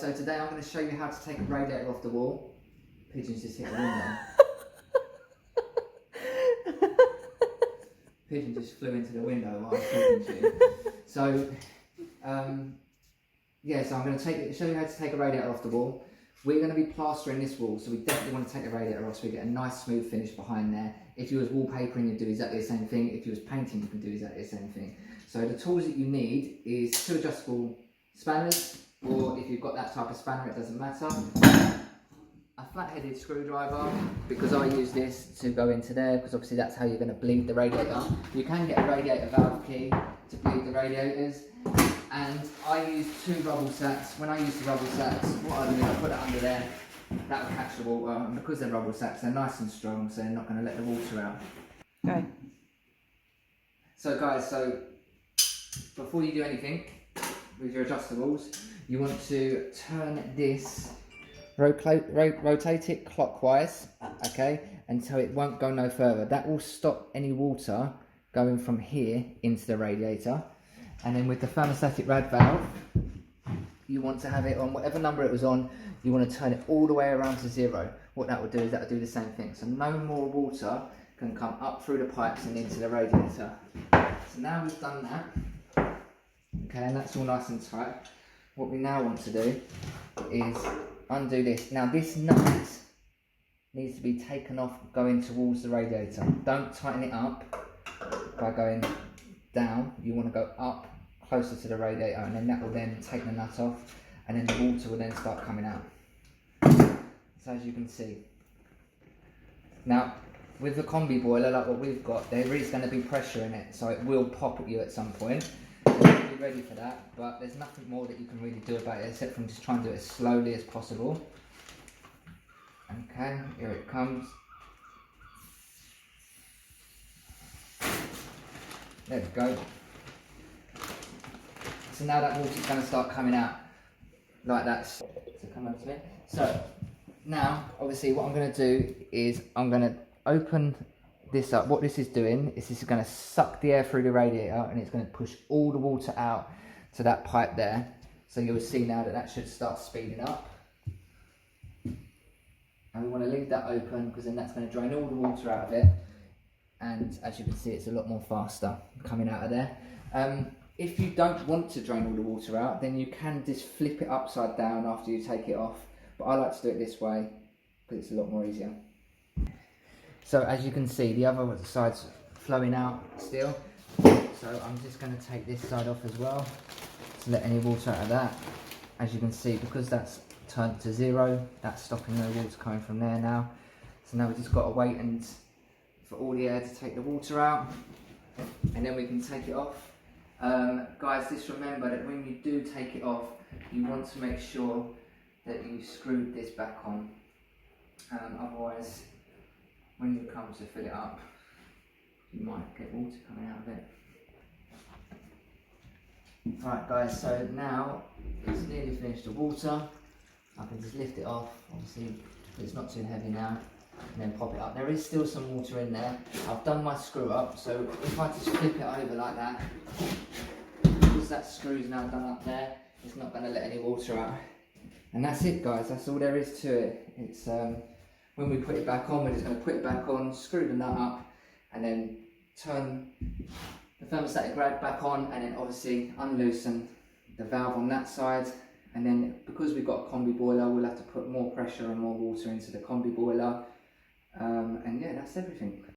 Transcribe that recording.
so today I'm going to show you how to take a radiator off the wall. Pigeons just hit a window. Pigeon just flew into the window while I was talking to you. So, yeah, so I'm going to show you how to take a radiator off the wall. We're going to be plastering this wall, so we definitely want to take the radiator off so we get a nice smooth finish behind there. If you was wallpapering, you'd do exactly the same thing. If you was painting, you can do exactly the same thing. So the tools that you need is 2 adjustable spanners, or if you've got that type of spanner, it doesn't matter. A flat-headed screwdriver, because I use this to go into there, because obviously that's how you're going to bleed the radiator. You can get a radiator valve key to bleed the radiators. And I use 2 rubble sacks. When I use the rubble sacks, what I do is I put it under there, that will catch the water, and because they're rubble sacks, they're nice and strong, so they're not going to let the water out. Okay. So guys, before you do anything with your adjustables, you want to turn this, rotate it clockwise, okay, until it won't go no further. That will stop any water going from here into the radiator. And then with the thermostatic rad valve, you want to have it on whatever number it was on, you want to turn it all the way around to 0. What that will do is that will do the same thing. So no more water can come up through the pipes and into the radiator. So now we've done that, okay, and that's all nice and tight. What we now want to do is undo this. Now this nut needs to be taken off going towards the radiator. Don't tighten it up by going down. You want to go up closer to the radiator, and then that will then take the nut off, and then the water will then start coming out. So as you can see, now with the combi boiler like what we've got, there is going to be pressure in it, so it will pop at you at some point. So you have to be ready for that, but there's nothing more that you can really do about it except from just trying to do it as slowly as possible. Okay, here it comes. There we go. So now that water's going to start coming out like that. So come over to me. So now, obviously, what I'm going to do is I'm going to open this up. What this is doing is this is going to suck the air through the radiator, and it's going to push all the water out to that pipe there. So you'll see now that that should start speeding up. And we want to leave that open because then that's going to drain all the water out of it. And as you can see, it's a lot more faster coming out of there. If you don't want to drain all the water out, then you can just flip it upside down after you take it off. But I like to do it this way because it's a lot more easier. So as you can see, the other side's flowing out still. So I'm just going to take this side off as well to let any water out of that. As you can see, because that's turned to 0, that's stopping no water coming from there now. So now we've just got to wait and for all the air to take the water out, and then we can take it off. Guys, just remember that when you do take it off, you want to make sure that you screwed this back on. Otherwise, when you come to fill it up, you might get water coming out of it. Alright guys, so now it's nearly finished the water. I can just lift it off, obviously it's not too heavy now, and then pop it up. There is still some water in there. I've done my screw up, so if I just flip it over like that, because that screw's now done up there, it's not going to let any water out. And that's it guys, that's all there is to it. It's when we put it back on, we're just going to put it back on, screw the nut up, and then turn the thermostatic rad back on, and then obviously unloosen the valve on that side. And then because we've got a combi boiler, we'll have to put more pressure and more water into the combi boiler. And yeah, that's everything.